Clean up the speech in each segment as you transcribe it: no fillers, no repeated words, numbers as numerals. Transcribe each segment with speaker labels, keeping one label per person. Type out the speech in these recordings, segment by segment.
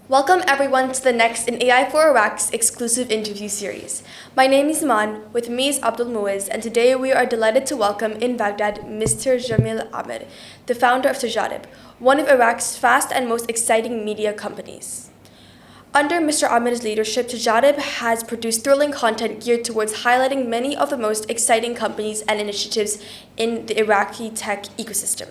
Speaker 1: Welcome everyone to the next in AI for Iraq's exclusive interview series. My name is Iman, with me is Abdul Muiz, and today we are delighted to welcome in Baghdad Mr. Jameel Amir, the founder of Tejadib, one of Iraq's fast and most exciting media companies. Under Mr. Amir's leadership, Tejadib has produced thrilling content geared towards highlighting many of the most exciting companies and initiatives in the Iraqi tech ecosystem.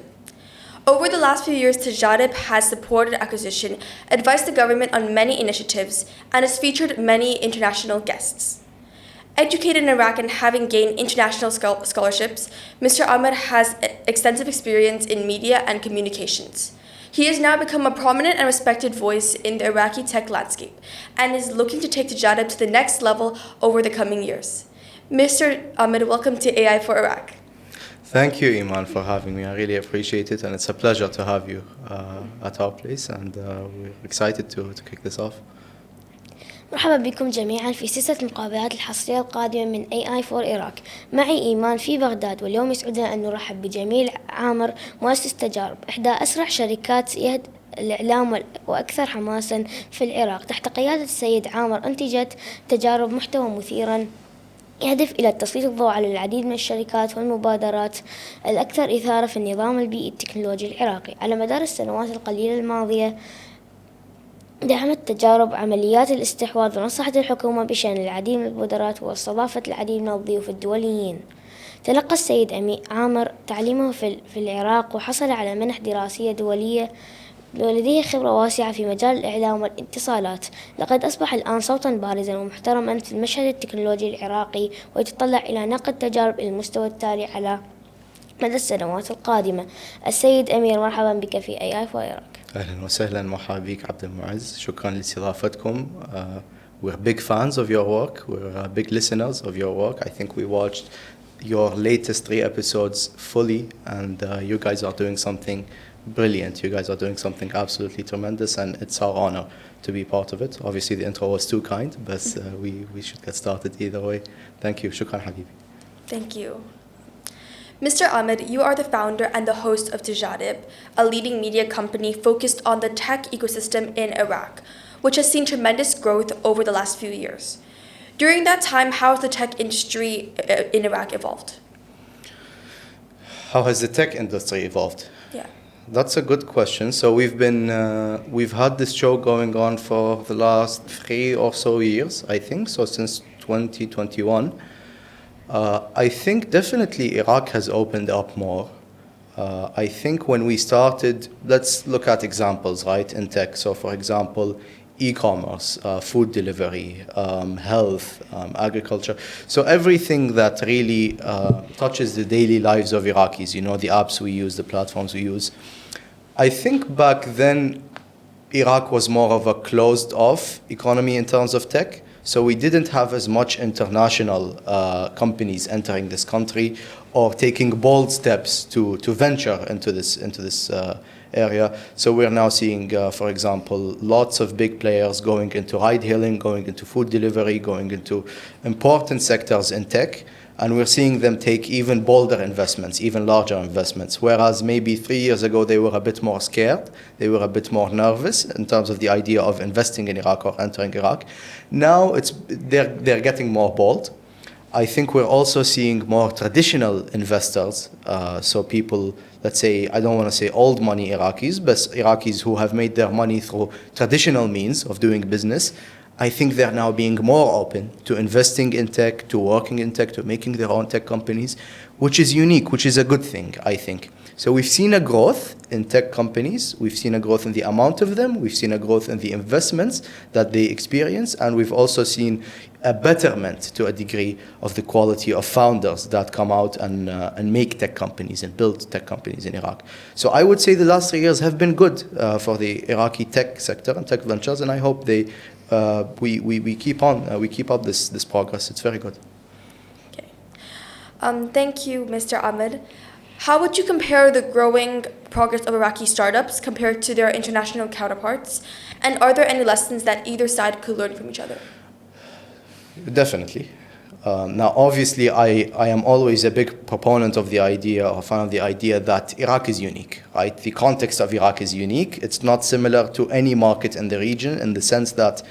Speaker 1: Over the last few years, Tejadib has supported acquisition, advised the government on many initiatives, and has featured many international guests. Educated in Iraq and having gained international scholarships, Mr. Amir has extensive experience in media and communications. He has now become a prominent and respected voice in the Iraqi tech landscape and is looking to take Tejadib to the next level over the coming years. Mr. Amir, welcome to AI for Iraq.
Speaker 2: Thank you, Iman, for having me. I really appreciate it, and it's a pleasure to have you at our place, and we're excited to kick this off.
Speaker 3: مرحبا بكم جميعا في سلسلة المقابلات الحصرية القادمة من AI for Iraq. معي إيمان في بغداد، واليوم يسعدنا أن نرحب بجميل عامر مؤسس تجارب، إحدى أسرع شركات الإعلام وأكثر حماسا في العراق. تحت قيادة السيد عامر أنتجت تجارب محتوى مثيرا يهدف إلى تسليط الضوء على العديد من الشركات والمبادرات الأكثر إثارة في النظام البيئي التكنولوجي العراقي. على مدار السنوات القليلة الماضية دعمت تجارب عمليات الاستحواذ، ونصحت الحكومة بشأن العديد من المبادرات واستضافت العديد من الضيوف الدوليين. تلقى السيد عامر تعليمه في العراق، وحصل على منح دراسية دولية، ولديه خبرة واسعة في مجال الإعلام والاتصالات. لقد أصبح الآن صوتاً بارزاً ومحترماً في المشهد التكنولوجي العراقي، ويتطلع إلى نقل تجارب إلى المستوى التالي على مدى السنوات القادمة. السيد أمير، مرحباً بك في AI for Iraq.
Speaker 2: أهلاً وسهلاً، مرحبا بك عبد المعز. شكراً لاستضافتكم. We're big fans of your work. We're big listeners of your work. I think we watched your latest 3 episodes fully, and you guys are doing something brilliant. You guys are doing something absolutely tremendous, and it's our honor to be part of it. Obviously, the intro was too kind, but we should get started either way. Thank you. Shukran, Habibi.
Speaker 1: Thank you. Mr. Ahmed, you are the founder and the host of Tejadib, a leading media company focused on the tech ecosystem in Iraq, which has seen tremendous growth over the last few years. During that time, how has the tech industry in Iraq evolved?
Speaker 2: How has the tech industry evolved?
Speaker 1: Yeah.
Speaker 2: That's a good question. So we've had this show going on for the last 3 or so years, I think. So since 2021, I think definitely Iraq has opened up more. I think when we started, let's look at examples, right, in tech. So for example, e-commerce, food delivery, health, agriculture. So everything that really touches the daily lives of Iraqis, you know, the apps we use, the platforms we use. I think back then, Iraq was more of a closed-off economy in terms of tech. So we didn't have as much international companies entering this country or taking bold steps to venture into this area. So we're now seeing, for example, lots of big players going into ride-hailing, going into food delivery, going into important sectors in tech. And we're seeing them take even bolder investments, even larger investments. Whereas maybe 3 years ago, they were a bit more scared. They were a bit more nervous in terms of the idea of investing in Iraq or entering Iraq. Now they're getting more bold. I think we're also seeing more traditional investors. So people, let's say, I don't want to say old money Iraqis, but Iraqis who have made their money through traditional means of doing business. I think they're now being more open to investing in tech, to working in tech, to making their own tech companies, which is unique, which is a good thing, I think. So we've seen a growth in tech companies. We've seen a growth in the amount of them. We've seen a growth in the investments that they experience. And we've also seen a betterment to a degree of the quality of founders that come out and make tech companies and build tech companies in Iraq. So I would say the last 3 years have been good for the Iraqi tech sector and tech ventures, and I hope we keep up this progress. It's very good.
Speaker 1: Okay. Thank you, Mr. Ahmed. How would you compare the growing progress of Iraqi startups compared to their international counterparts? And are there any lessons that either side could learn from each other?
Speaker 2: Definitely. Now, obviously, I am always a big proponent of the idea, or fan of the idea, that Iraq is unique, right? The context of Iraq is unique. It's not similar to any market in the region in the sense that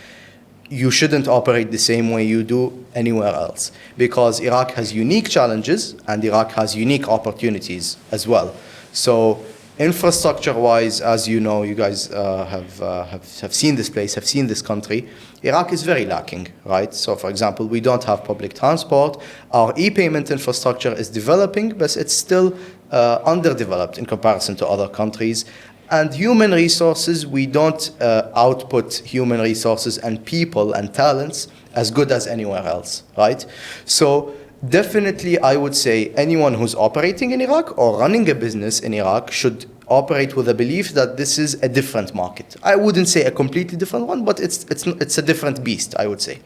Speaker 2: you shouldn't operate the same way you do anywhere else, because Iraq has unique challenges and Iraq has unique opportunities as well. So infrastructure-wise, as you know, you guys have seen this place, have seen this country, Iraq is very lacking, right? So for example, we don't have public transport. Our e-payment infrastructure is developing, but it's still underdeveloped in comparison to other countries. And human resources, we don't output human resources and people and talents as good as anywhere else, right? So definitely I would say anyone who's operating in Iraq or running a business in Iraq should operate with a belief that this is a different market. I wouldn't say a completely different one, but it's a different beast, I would say.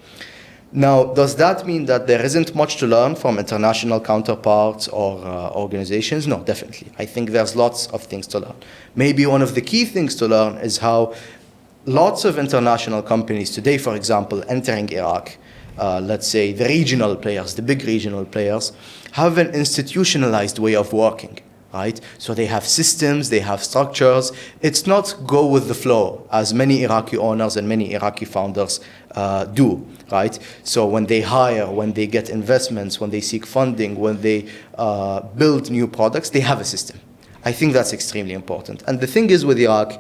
Speaker 2: Now, does that mean that there isn't much to learn from international counterparts or organizations? No, definitely. I think there's lots of things to learn. Maybe one of the key things to learn is how lots of international companies today, for example, entering Iraq, let's say the regional players, the big regional players, have an institutionalized way of working, right? So they have systems, they have structures. It's not go with the flow, as many Iraqi owners and many Iraqi founders do, right? So when they hire, when they get investments, when they seek funding, when they build new products, they have a system. I think that's extremely important. And the thing is with Iraq,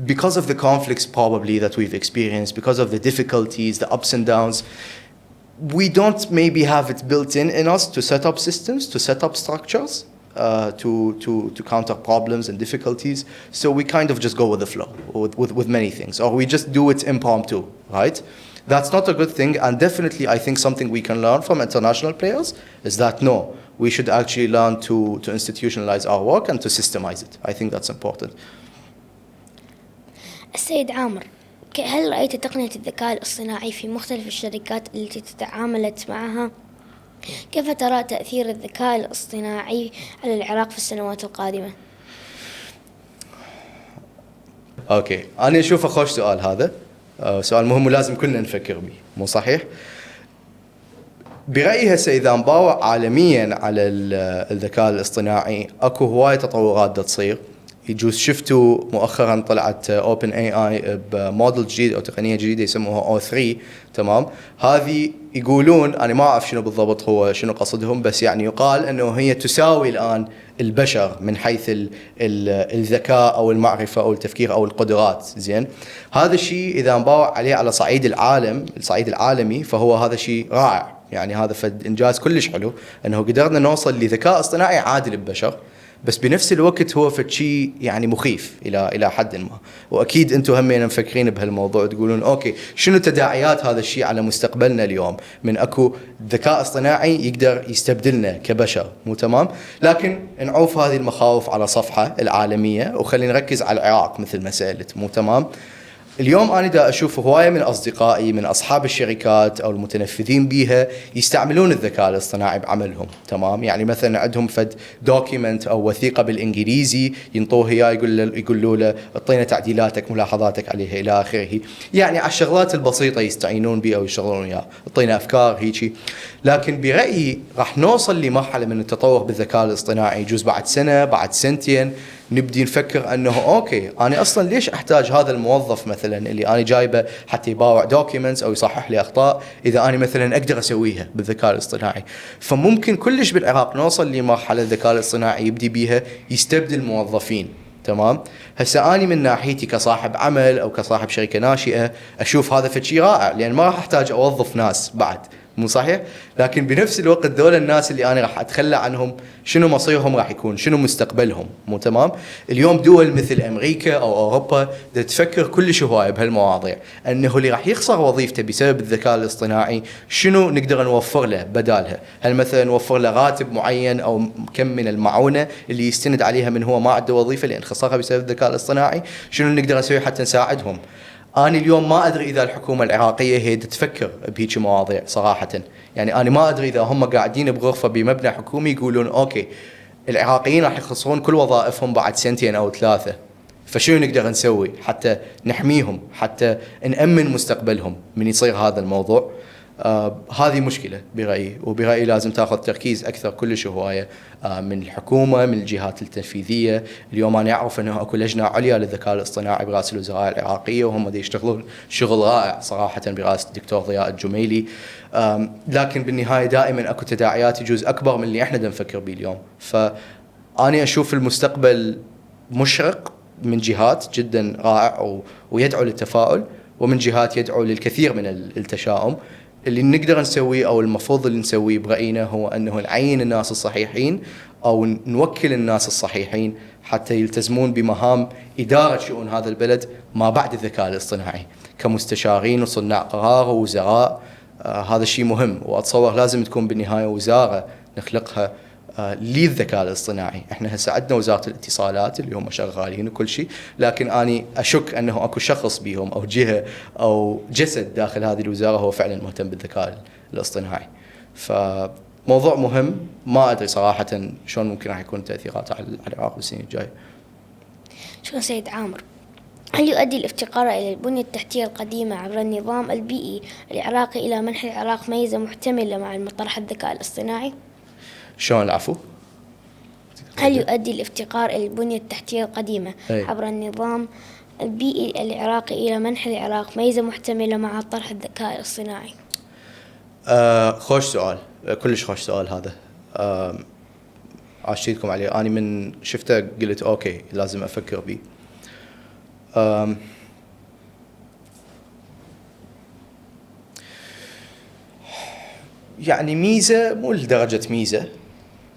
Speaker 2: because of the conflicts probably that we've experienced, because of the difficulties, the ups and downs, we don't maybe have it built in us to set up systems, to set up structures, to counter problems and difficulties. So we kind of just go with the flow with many things, or we just do it impromptu, right? That's not a good thing, and definitely I think something we can learn from international players is that no, we should actually learn to institutionalize our work and to systemize it. I think that's important.
Speaker 3: السيد عامر، هل رأيت تقنية الذكاء الاصطناعي في مختلف الشركات التي تعاملت معها؟ كيف ترى تأثير الذكاء الاصطناعي على العراق في السنوات القادمة؟
Speaker 2: اوكي، أنا أشوفه خوش سؤال هذا، سؤال مهم ولازم كلنا نفكر به، مو صحيح؟ برأيي هسه إذا نباوع عالميا على الذكاء الاصطناعي أكو هواية تطورات دا تصير. يجوز شفتوا مؤخرا طلعت اوبن اي اي بموديل جديد او تقنيه جديده يسموها او 3، تمام؟ هذه يقولون، انا ما اعرف شنو بالضبط هو شنو قصدهم، بس يعني يقال انه هي تساوي الان البشر من حيث الذكاء او المعرفه او التفكير او القدرات، زين؟ هذا الشيء اذا نباوع عليه على صعيد الصعيد العالمي فهو هذا شيء رائع، يعني هذا فد انجاز كلش حلو انه قدرنا نوصل لذكاء اصطناعي عادل البشر، بس بنفس الوقت هو فشي يعني مخيف الى حد ما. واكيد انتم همين مفكرين بهالموضوع تقولون اوكي شنو تداعيات هذا الشيء على مستقبلنا اليوم من اكو ذكاء اصطناعي يقدر يستبدلنا كبشر، مو تمام؟ لكن نعوف هذه المخاوف على صفحه العالميه وخلينا نركز على العراق مثل ما سالت، مو تمام؟ اليوم أنا دا أشوف هواية من أصدقائي من أصحاب الشركات أو المتنفذين بيها يستعملون الذكاء الاصطناعي بعملهم، تمام؟ يعني مثلا عندهم فد دوكيمنت أو وثيقة بالإنجليزي ينطوه إياه يقولوا له اعطينا تعديلاتك ملاحظاتك عليها إلى آخره، يعني على الشغلات البسيطة يستعينون بها أو يشتغلون إياها، اعطينا أفكار هيجي. لكن برأيي راح نوصل لمرحلة من التطور بالذكاء الاصطناعي يجوز بعد سنة بعد سنتين نبدي نفكر انه اوكي انا اصلا ليش احتاج هذا الموظف مثلا اللي انا جايبه حتى يباوع دوكيومنتس او يصحح لي اخطاء اذا انا مثلا اقدر اسويها بالذكاء الاصطناعي. فممكن كلش بالعراق نوصل لمرحله الذكاء الاصطناعي يبدي بيها يستبدل موظفين، تمام؟ هسه اني من ناحيتي كصاحب عمل او كصاحب شركه ناشئه اشوف هذا فشي رائع، لان ما راح احتاج اوظف ناس بعد، مو صحيح؟ لكن بنفس الوقت دول الناس اللي انا راح اتخلى عنهم شنو مصيرهم راح يكون، شنو مستقبلهم، مو تمام؟ اليوم دول مثل امريكا او اوروبا تفكر كلش هوايه بهالمواضيع، انه اللي راح يخسر وظيفته بسبب الذكاء الاصطناعي شنو نقدر نوفر له بدالها؟ هل مثلا نوفر له راتب معين او كم من المعونه اللي يستند عليها من هو ما عنده وظيفه لان خسرها بسبب الذكاء الاصطناعي؟ شنو نقدر نسوي حتى نساعدهم؟ أنا اليوم ما أدري إذا الحكومة العراقية هي تفكر بهيك مواضيع صراحة، يعني أنا ما أدري إذا هم قاعدين بغرفة بمبنى حكومي يقولون أوكي العراقيين راح يخسرون كل وظائفهم بعد سنتين أو ثلاثة، فشو نقدر نسوي حتى نحميهم، حتى نأمن مستقبلهم من يصير هذا الموضوع؟ هذه مشكلة برأيي، وبرأيي لازم تأخذ تركيز أكثر كلش هواية من الحكومة، من الجهات التنفيذية. اليوم أنا أعرف أنه أكو لجنة عليا للذكاء الاصطناعي برئاسة الوزراء العراقية، وهم دي يشتغلون شغل رائع صراحة برئاسة الدكتور ضياء الجميلي. لكن بالنهاية دائما أكو تداعيات يجوز أكبر من اللي إحنا نفكر به اليوم. فأنا أشوف المستقبل مشرق من جهات جدا رائع ويدعو للتفاؤل، ومن جهات يدعو للكثير من التشاؤم. اللي نقدر نسويه أو المفروض اللي نسويه برأينا هو أنه نعين الناس الصحيحين أو نوكل الناس الصحيحين حتى يلتزمون بمهام إدارة شؤون هذا البلد ما بعد الذكاء الاصطناعي، كمستشارين وصناع قرار ووزراء. هذا الشيء مهم، وأتصور لازم تكون بالنهاية وزارة نخلقها للذكاء الاصطناعي. احنا هسه عندنا وزارة الاتصالات اللي هم شغالين وكل شيء، لكن اني اشك انه اكو شخص بيهم او جهة او جسد داخل هذه الوزارة هو فعلا مهتم بالذكاء الاصطناعي. فموضوع مهم، ما ادري صراحة شلون ممكن راح يكون تأثيراته على العراق بالسنين الجاية.
Speaker 3: شكرا سيد عامر. هل يؤدي الافتقار إلى البنية التحتية القديمة عبر النظام البيئي العراقي إلى منح العراق ميزة محتملة مع مطرح الذكاء الاصطناعي؟
Speaker 2: شلون العفو؟
Speaker 3: هل يؤدي الافتقار إلى البنية التحتية القديمة عبر النظام البيئي العراقي إلى منح العراق ميزة محتملة مع طرح الذكاء الاصطناعي؟
Speaker 2: خوش سؤال، كلش خوش سؤال هذا. عاشيتكم عليه، أنا من شفته قلت أوكي لازم أفكر بيه. يعني ميزة مو لدرجة ميزة،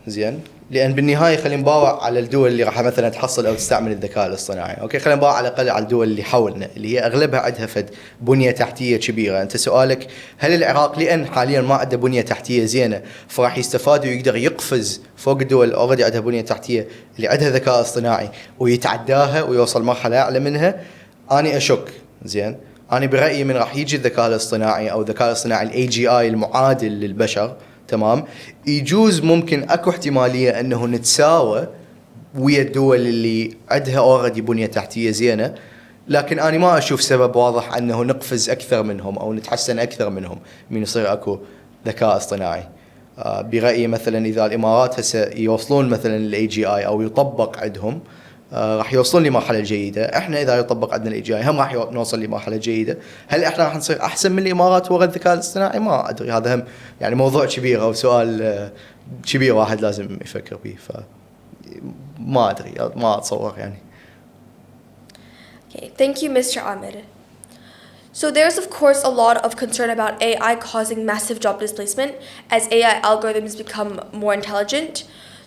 Speaker 2: زين، لأن بالنهاية خلينا نباوع على الدول اللي راح مثلا تحصل أو تستعمل الذكاء الاصطناعي. أوكي، خلينا نباوع على الأقل على الدول اللي حولنا اللي هي أغلبها عندها فد بنية تحتية كبيرة. أنت سؤالك هل العراق لأن حاليا ما عنده بنية تحتية زينة فراح يستفاد ويقدر يقفز فوق الدول أوريدي عندها بنية تحتية اللي عندها ذكاء اصطناعي ويتعداها ويوصل مرحلة أعلى منها؟ أنا أشك. زين، أنا برأيي من راح يجي الذكاء الاصطناعي أو الذكاء الاصطناعي AGI المعادل للبشر، تمام، يجوز ممكن اكو احتماليه انه نتساوى ويا الدول اللي عندها اوريدي بنيه تحتيه زينه، لكن انا ما اشوف سبب واضح انه نقفز اكثر منهم او نتحسن اكثر منهم من يصير اكو ذكاء اصطناعي. برايي مثلا اذا الامارات هسه يوصلون مثلا الاي جي اي او يطبق عندهم، راح يوصلون لمرحله جيده. احنا اذا يطبق عندنا الاي جي اي هم راح نوصل لمرحله جيده. هل احنا راح نصير احسن من الامارات ورا الذكاء الاصطناعي؟ ما ادري، هذا هم يعني موضوع كبير او سؤال كبير واحد لازم يفكر به. ف ما ادري، ما اتصور يعني.
Speaker 1: Okay, thank you, Mr. Amir. So there's of course a lot of concern about AI causing massive job displacement as AI algorithms become more intelligent.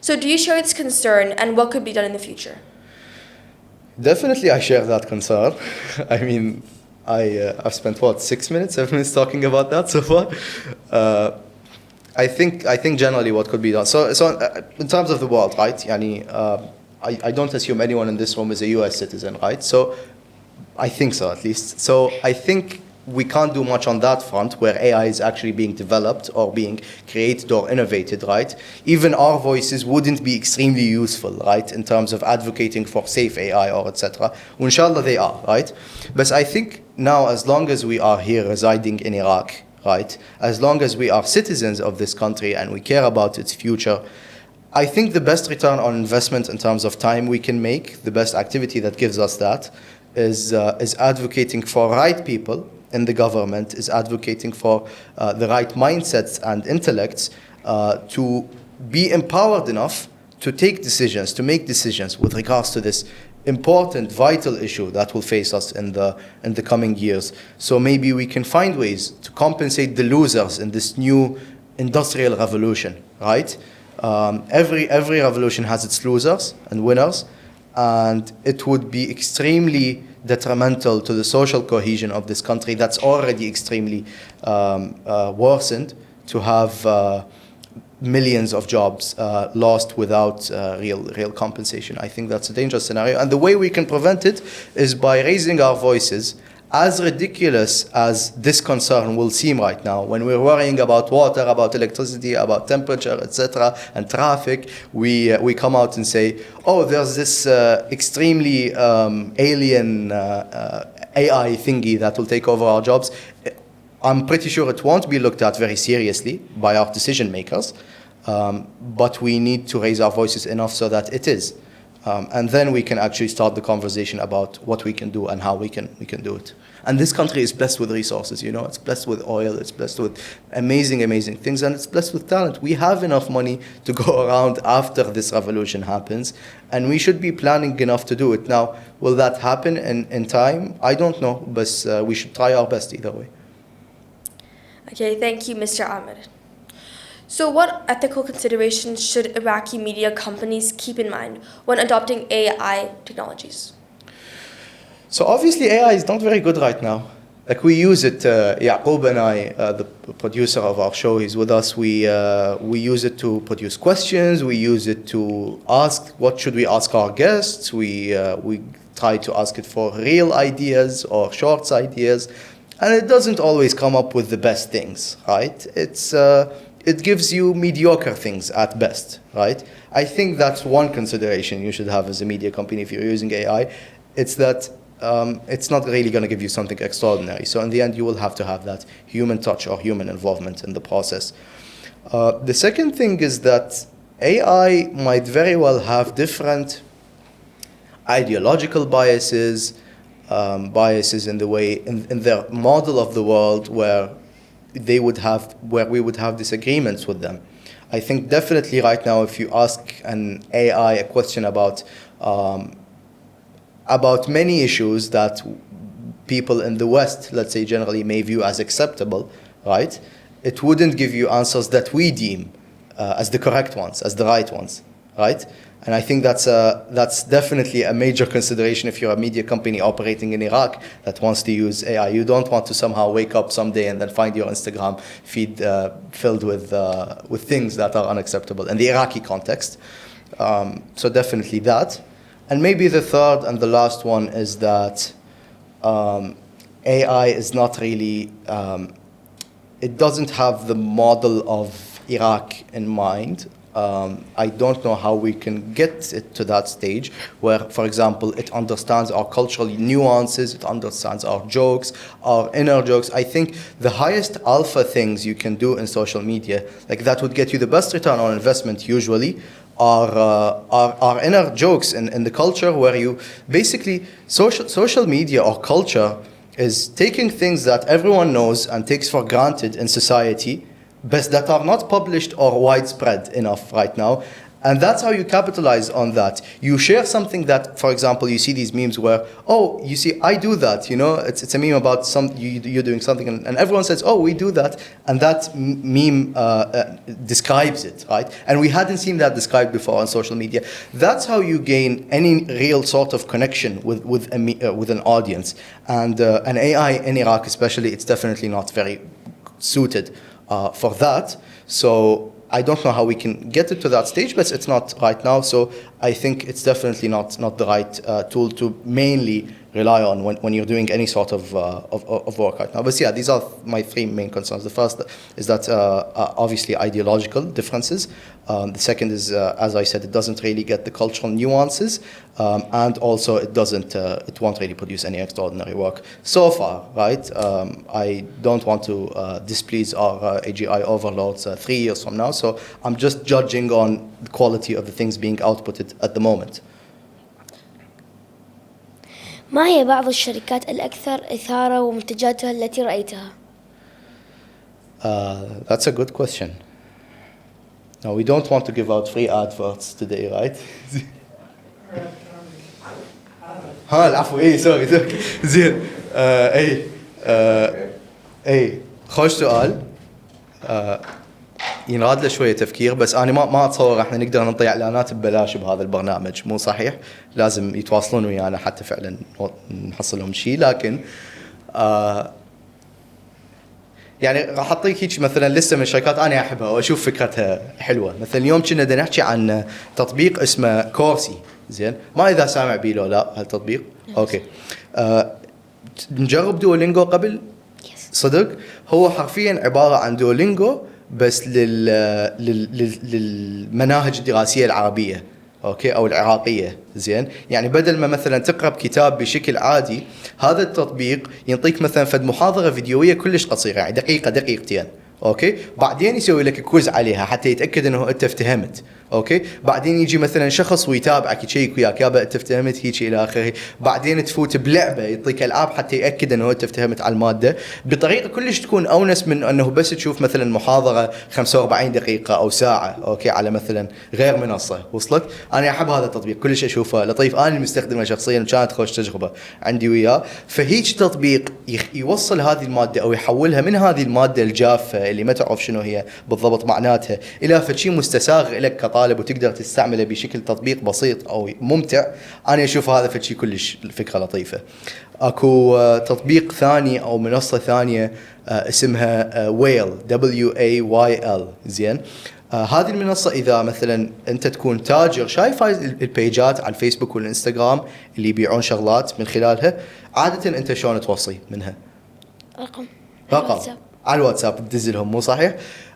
Speaker 1: So do you share this concern, and what could be done in the future?
Speaker 2: Definitely I share that concern. I mean, I've spent 7 minutes talking about that so far. I think generally what could be done. So in terms of the world, right? Yani, I don't assume anyone in this room is a US citizen, right? So I think so, at least. So I think we can't do much on that front where AI is actually being developed or being created or innovated, right? Even our voices wouldn't be extremely useful, right, in terms of advocating for safe AI or etc. Inshallah they are, right? But I think now as long as we are here residing in Iraq, right, as long as we are citizens of this country and we care about its future, I think the best return on investment in terms of time we can make, the best activity that gives us that, is advocating for right people in the government, is advocating for the right mindsets and intellects to be empowered enough to take decisions, to make decisions with regards to this important, vital issue that will face us in the coming years. So maybe we can find ways to compensate the losers in this new industrial revolution, right? Every revolution has its losers and winners, and it would be extremely detrimental to the social cohesion of this country that's already extremely worsened to have millions of jobs lost without real compensation. I think that's a dangerous scenario, and the way we can prevent it is by raising our voices. As ridiculous as this concern will seem right now, when we're worrying about water, about electricity, about temperature, etc., and traffic, we come out and say, oh, there's this extremely alien AI thingy that will take over our jobs. I'm pretty sure it won't be looked at very seriously by our decision makers, but we need to raise our voices enough so that it is. And then we can actually start the conversation about what we can do and how we can do it. And this country is blessed with resources, it's blessed with oil, it's blessed with amazing things, and it's blessed with talent. We have enough money to go around after this revolution happens, and we should be planning enough to do it. Now, will that happen in time? I don't know, but we should try our best either way.
Speaker 1: Okay, thank you, Mr. Amir. So what ethical considerations should Iraqi media companies keep in mind when adopting AI technologies?
Speaker 2: So obviously AI is not very good right now. Like we use it, Yaqub and I, the producer of our show, he's with us. We use it to produce questions. We use it to ask, what should we ask our guests? We try to ask it for real ideas or shorts ideas. And it doesn't always come up with the best things, right? It gives you mediocre things at best, right? I think that's one consideration you should have as a media company if you're using AI. It's that it's not really going to give you something extraordinary. So in the end, you will have to have that human touch or human involvement in the process. The second thing is that AI might very well have different ideological biases, biases in the way, in their model of the world where we would have disagreements with them. I think definitely right now, if you ask an AI a question about many issues that people in the West, let's say generally, may view as acceptable, right? It wouldn't give you answers that we deem as the correct ones, as the right ones, right? And I think that's definitely a major consideration if you're a media company operating in Iraq that wants to use AI. You don't want to somehow wake up someday and then find your Instagram feed filled with things that are unacceptable in the Iraqi context. So definitely that. And maybe the third and the last one is that AI is not really, it doesn't have the model of Iraq in mind. I don't know how we can get it to that stage where, for example, it understands our cultural nuances, it understands our jokes, our inner jokes. I think the highest alpha things you can do in social media, like that would get you the best return on investment usually, are inner jokes in the culture where you basically, social media or culture is taking things that everyone knows and takes for granted in society, but that are not published or widespread enough right now. And that's how you capitalize on that. You share something that, for example, you see these memes where, oh, you see, I do that, it's a meme about you're doing something, and everyone says, oh, we do that, and that meme describes it, right? And we hadn't seen that described before on social media. That's how you gain any real sort of connection with an audience. And an AI in Iraq especially, it's definitely not very suited for that. So I don't know how we can get it to that stage, but it's not right now. So I think it's definitely not the right tool to mainly rely on when you're doing any sort of work right now. But yeah, these are my three main concerns. The first is that obviously ideological differences. The second is, as I said, it doesn't really get the cultural nuances, and also it won't really produce any extraordinary work so far, right? I don't want to displease our AGI overlords 3 years from now, so I'm just judging on the quality of the things being outputted at the moment.
Speaker 3: ما هي بعض الشركات الأكثر إثارة ومنتجاتها التي رأيتها؟
Speaker 2: That's a good question. No, we don't want to give out free adverts today, right? العفو سوري زين خوش سؤال ينراد له شويه تفكير بس انا ما اتصور احنا نقدر نعطي اعلانات ببلاش بهذا البرنامج مو صحيح لازم يتواصلون ويانا حتى فعلا نحصل لهم شيء لكن يعني راح اعطيك هيك مثلا لسه من الشركات انا احبها واشوف فكرتها حلوه مثلا اليوم كنا بدنا نحكي عن تطبيق اسمه كورسي زين ما اذا سامع بيه لو لا هالتطبيق اوكي نجرب دولينجو قبل صدق هو حرفيا عباره عن دولينجو بس للمناهج الدراسيه العربيه اوكي او العراقيه. زين، يعني بدل ما مثلا تقرا كتاب بشكل عادي، هذا التطبيق ينطيك مثلا فد محاضره فيديويه كلش قصيره، يعني دقيقه دقيقتين، اوكي، بعدين يسوي لك كويز عليها حتى يتاكد انه انت افتهمت، اوكي، بعدين يجي مثلا شخص ويتابعك يشيك وياك يابا انت افتهمت هيك الى اخره، بعدين تفوت بلعبه يعطيك العاب حتى ياكد انه انت افتهمت على الماده بطريقه كلش تكون اونس من انه بس تشوف مثلا محاضره 45 دقيقه او ساعه، اوكي، على مثلا غير منصه. وصلت؟ انا احب هذا التطبيق كلش اشوفه لطيف، انا مستخدمه شخصيا كانت خوش تجربه عندي وياه. فهيج تطبيق يوصل هذه الماده او يحولها من هذه الماده الجافه اللي ما تعرف شنو هي بالضبط معناتها الى فشي مستساغ لك كطالب وتقدر تستعمله بشكل تطبيق بسيط او ممتع. انا اشوف هذا فشي كلش فكره لطيفه. اكو تطبيق ثاني او منصه ثانيه اسمها ويل WAYL. زين، هذه المنصه اذا مثلا انت تكون تاجر شايف هاي البيجات على الفيسبوك والانستغرام اللي يبيعون شغلات من خلالها، عاده انت شلون توصي منها؟ رقم على الواتساب تدز لهم، مو صحيح؟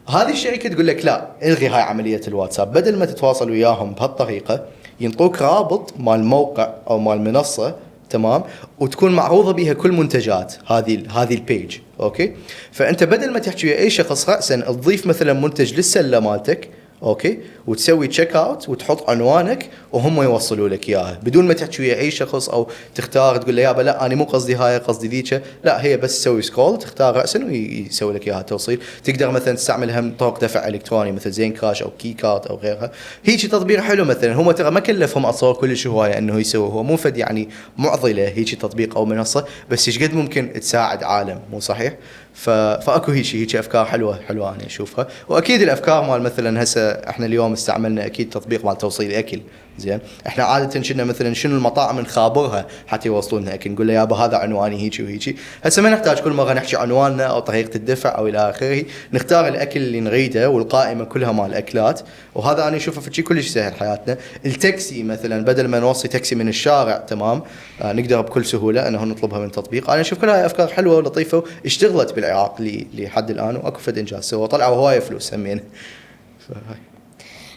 Speaker 2: هذه الشركه تقول لك لا الغي هاي عمليه الواتساب، بدل ما تتواصل وياهم بهالطريقه ينطوك رابط مال موقع او مال منصه، تمام، وتكون معروضه بها كل منتجات هذه البيج، اوكي. فانت بدل ما تحكي ويا اي شخص راسا تضيف مثلا منتج للسله مالتك، اوكي، وتسوي تشيك اوت وتحط عنوانك وهم يوصلوا لك اياها بدون ما تحكي ويا اي شخص او تختار تقول له يابا لا انا مو قصدي هاي قصدي ذيك، لا هي بس تسوي سكرول تختار راسا ويسوي لك اياها توصيل. تقدر مثلا تستعمل هم طرق دفع الكتروني مثل زين كاش او كي كارد او غيرها. هيك تطبيق حلو مثلا، هم ترى ما كلفهم اتصور كلش هوايه انه يسوي، هو مو فد يعني معضله هيك تطبيق او منصه، بس ايش قد ممكن تساعد عالم، مو صحيح؟ فاكو هيك افكار حلوه انا اشوفها. واكيد الافكار مال مثلا هسه احنا اليوم استعملنا اكيد تطبيق مال توصيل اكل. زين، احنا عاده كنا مثلا شنو المطاعم نخابرها حتى يوصلوا لنا اكل، نقول له يابا هذا عنواني هيك وهيك. هسه ما نحتاج كل مره نحكي عنواننا او طريقه الدفع او الى اخره، نختار الاكل اللي نريده والقائمه كلها مال الاكلات، وهذا انا اشوفه شيء كلش سهل حياتنا. التاكسي مثلا بدل ما نوصي تاكسي من الشارع، تمام، نقدر بكل سهوله انه نطلبها من تطبيق. انا اشوف كل هاي افكار حلوه ولطيفه اشتغلت بالعراق لحد الان واكو فد انجاز سووا، طلعوا هوايه فلوس همين.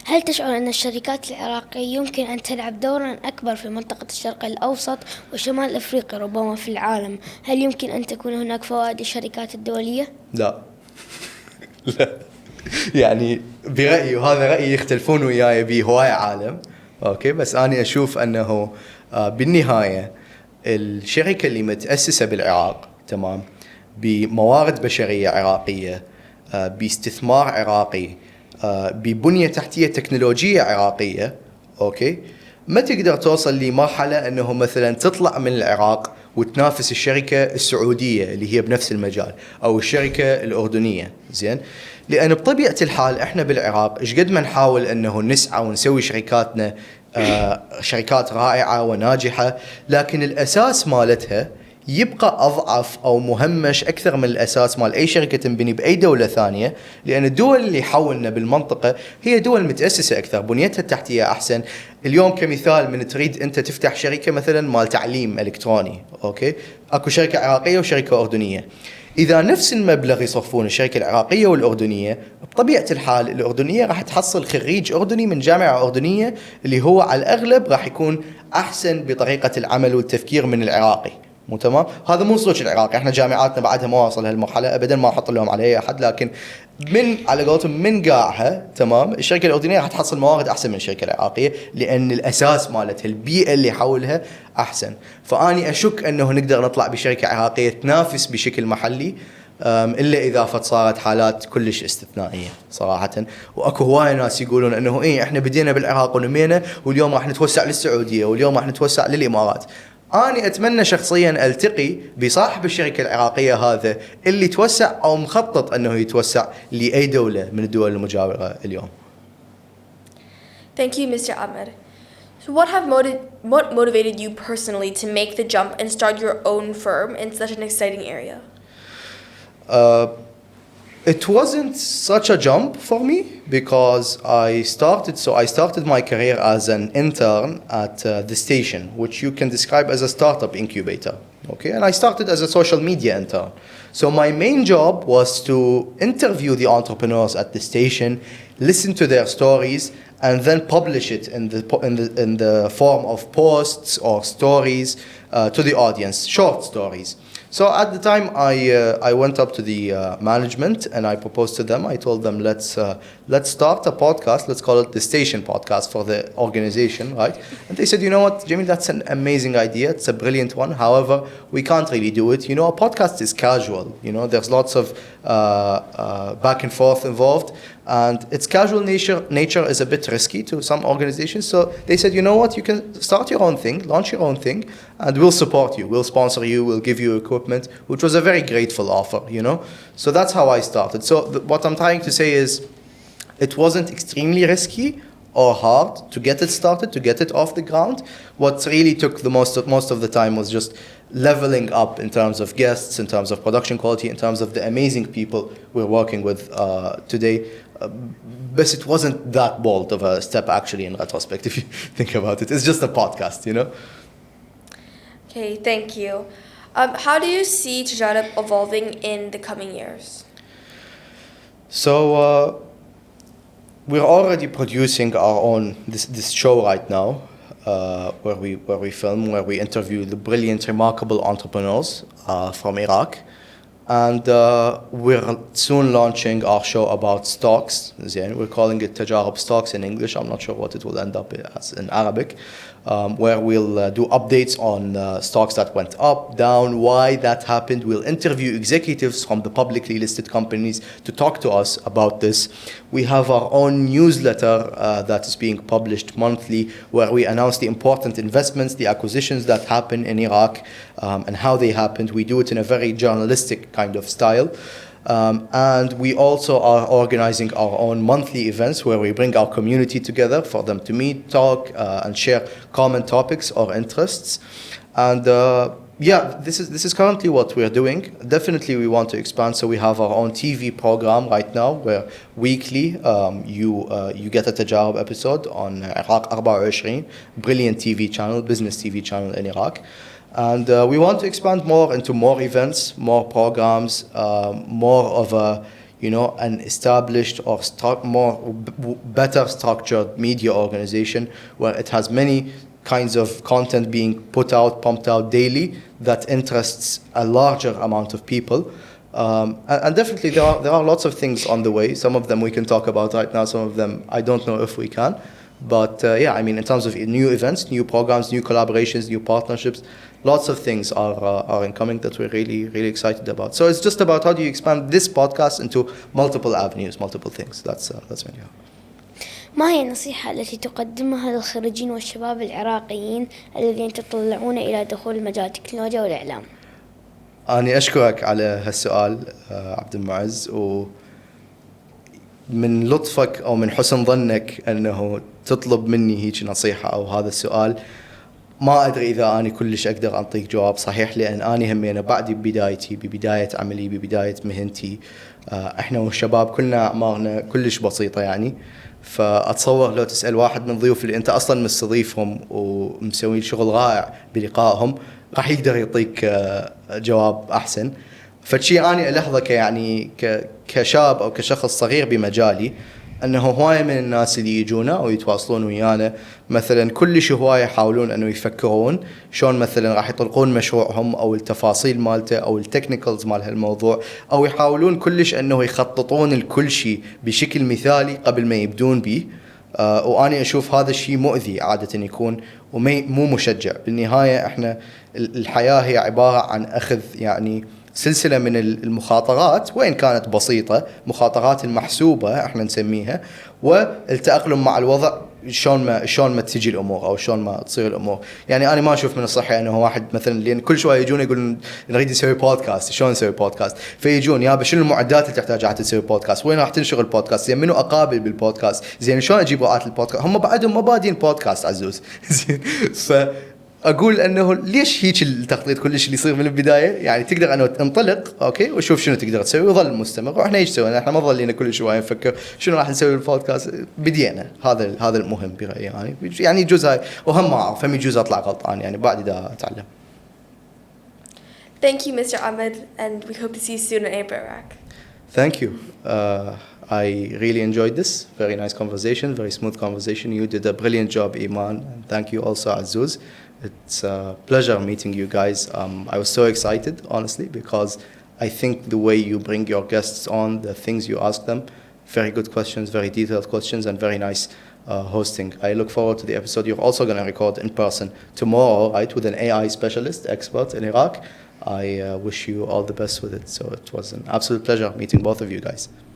Speaker 3: هل تشعر أن الشركات العراقية يمكن أن تلعب دورا أكبر في منطقة الشرق الأوسط وشمال أفريقيا ربما في العالم؟ هل يمكن أن تكون هناك فوائد للشركات الدولية؟
Speaker 2: لا لا، يعني برأيي وهذا رأيي يختلفون وياي به هواي عالم، اوكي، بس أنا أشوف أنه بالنهاية الشركة اللي متأسسة بالعراق، تمام، بموارد بشرية عراقية، باستثمار عراقي، ببنية تحتية تكنولوجية عراقية، اوكي، ما تقدر توصل لمرحلة انه مثلا تطلع من العراق وتنافس الشركة السعودية اللي هي بنفس المجال او الشركة الأردنية. زين، لأن بطبيعة الحال احنا بالعراق ايش قد ما نحاول انه نسعى ونسوي شركاتنا شركات رائعة وناجحة، لكن الأساس مالتها يبقى أضعف أو مهمش أكثر من الأساس مال أي شركة تنبني بأي دولة ثانية، لأن الدول اللي حولنا بالمنطقة هي دول متأسسة أكثر، بنيتها التحتية أحسن. اليوم كمثال من تريد أنت تفتح شركة مثلا مال تعليم إلكتروني، أوكي، أكو شركة عراقية وشركة أردنية، إذا نفس المبلغ يصرفون الشركة العراقية والأردنية، بطبيعة الحال الأردنية راح تحصل خريج أردني من جامعة أردنية اللي هو على الأغلب راح يكون أحسن بطريقة العمل والتفكير من العراقي. مو تمام؟ هذا مو صوت العراق، احنا جامعاتنا بعدها ما واصل هالمرحله ابدا، ما احط لهم عليه احد، لكن من على قولتهم من قاعها، تمام، الشركه الاردنيه راح تحصل موارد احسن من الشركه العراقيه لان الاساس مالتها البيئه اللي حولها احسن. فاني اشك انه نقدر نطلع بشركه عراقيه تنافس بشكل محلي الا اذا صارت حالات كلش استثنائيه صراحه. واكو هوايه ناس يقولون انه ايه احنا بدينا بالعراق ونمينا واليوم راح نتوسع للسعوديه واليوم راح نتوسع للامارات. أنا أتمنى شخصيا ألتقي بصاحب الشركة العراقية هذا اللي توسع أو مخطط أنه يتوسع لأي دولة من الدول المجاورة اليوم.
Speaker 1: Thank you, Mr. Amir. So what motivated you personally to make the jump and start your own firm in such an exciting area?
Speaker 2: It wasn't such a jump for me because I started my career as an intern at the station, which you can describe as a startup incubator. Okay, and I started as a social media intern. So my main job was to interview the entrepreneurs at the station, listen to their stories, and then publish it in the form of posts or stories to the audience, short stories. So at the time, I went up to the management and I proposed to them. I told them, let's start a podcast. Let's call it the Station Podcast for the organization, right? And they said, you know what, Jameel, that's an amazing idea. It's a brilliant one. However, we can't really do it. You know, a podcast is casual. You know, there's lots of back and forth involved. And its casual nature is a bit risky to some organizations. So they said, you know what, you can start your own thing, launch your own thing, and we'll support you. We'll sponsor you. We'll give you equipment, which was a very grateful offer, you know. So that's how I started. So what I'm trying to say is it wasn't extremely risky or hard to get it started, to get it off the ground. What really took the most of the time was just leveling up in terms of guests, in terms of production quality, in terms of the amazing people we're working with today. But it wasn't that bold of a step, actually, in retrospect, if you think about it. It's just a podcast, you know?
Speaker 1: Okay, thank you. How do you see Tejadib evolving in the coming years?
Speaker 2: So we're already producing our own this show right now, where we film, where we interview the brilliant, remarkable entrepreneurs from Iraq. And we're soon launching our show about stocks. We're calling it Tajarib Stocks in English. I'm not sure what it will end up as in Arabic, where we'll do updates on stocks that went up, down, why that happened. We'll interview executives from the publicly listed companies to talk to us about this. We have our own newsletter that is being published monthly, where we announce the important investments, the acquisitions that happen in Iraq, and how they happened. We do it in a very journalistic kind of style. And we also are organizing our own monthly events where we bring our community together for them to meet, talk, and share common topics or interests. And this is currently what we're doing. Definitely we want to expand, so we have our own TV program right now where weekly you get a Tajarib episode on Iraq 24, brilliant TV channel, business TV channel in Iraq. And we want to expand more into more events, more programs, more of a, an established or better structured media organization where it has many kinds of content being put out, pumped out daily that interests a larger amount of people. And definitely there are lots of things on the way. Some of them we can talk about right now. Some of them I don't know if we can. But in terms of new events, new programs, new collaborations, new partnerships, lots of things are incoming that we're really, really excited about. So it's just about how do you expand this podcast into multiple avenues, multiple things. That's really hard.
Speaker 3: ما هي النصيحة التي تقدمها للخريجين والشباب العراقيين الذين يتطلعون إلى دخول مجال التكنولوجيا والإعلام؟
Speaker 2: أنا أشكرك على هالسؤال عبد المعز، ومن لطفك أو من حسن ظنك أنه تطلب مني هيك نصيحة أو هذا السؤال. ما أدري إذا أنا كلش أقدر أعطيك جواب صحيح، لأن أنا بعدي ببداية عملي، ببداية مهنتي. إحنا والشباب كلنا أعمارنا كلش بسيطة يعني. فأتصور لو تسأل واحد من ضيوف اللي أنت أصلاً مستضيفهم ومسوي شغل رائع بلقائهم، راح يقدر يعطيك جواب أحسن. فشي أنا ألاحظه كشاب أو كشخص صغير بمجالي، أنه هواية من الناس اللي يجونا أو يتواصلون ويانا مثلا كلش هواية يحاولون أنه يفكرون شلون مثلا راح يطلقون مشروعهم أو التفاصيل مالته أو التكنيكالز مال هالموضوع، أو يحاولون كلش أنه يخططون الكل شيء بشكل مثالي قبل ما يبدون به. وأنا أشوف هذا الشيء مؤذي عادة يكون ومو مشجع. بالنهاية إحنا الحياة هي عبارة عن أخذ سلسلة من المخاطرات، وإن كانت بسيطة، مخاطرات المحسوبة احنا نسميها، والتأقلم مع الوضع شلون ما تجي الأمور أو شلون ما تصير الأمور. أنا ما أشوف من الصحة أنه واحد مثلا، لأن كل شوية يجون يقولون نريد نسوي بودكاست، شلون نسوي بودكاست؟ فيجون يابا شنو المعدات اللي تحتاجها حتى تسوي بودكاست؟ وين راح تنشر البودكاست؟ زين منو أقابل بالبودكاست؟ زين شلون أجيب رعاة البودكاست؟ هم بعدهم ما بادين بودكاست عزوز. زين أقول أنه ليش هيك التخطيط كلش اللي يصير من البداية؟ تقدر أنه تنطلق أوكي وشوف شنو تقدر تسوي وظل مستمر. وإحنا إيش سوينا؟ إحنا ما ظلينا كل شوية نفكر شنو راح نسوي بالبودكاست. بدينا هذا المهم برأيي يجوز هاي وهم ما أعرف، هم يجوز أطلع غلطان بعد إذا أتعلم.
Speaker 1: Thank you, Mr. Ahmed, and we hope to see you soon in Iraq.
Speaker 2: Thank you. I really enjoyed this. Very nice conversation, very smooth conversation. You did a brilliant job, Iman. And thank you also, Azuz. It's a pleasure meeting you guys. I was so excited, honestly, because I think the way you bring your guests on, the things you ask them, very good questions, very detailed questions, and very nice hosting. I look forward to the episode you're also going to record in person tomorrow, right, with an AI specialist, expert in Iraq. I wish you all the best with it. So it was an absolute pleasure meeting both of you guys.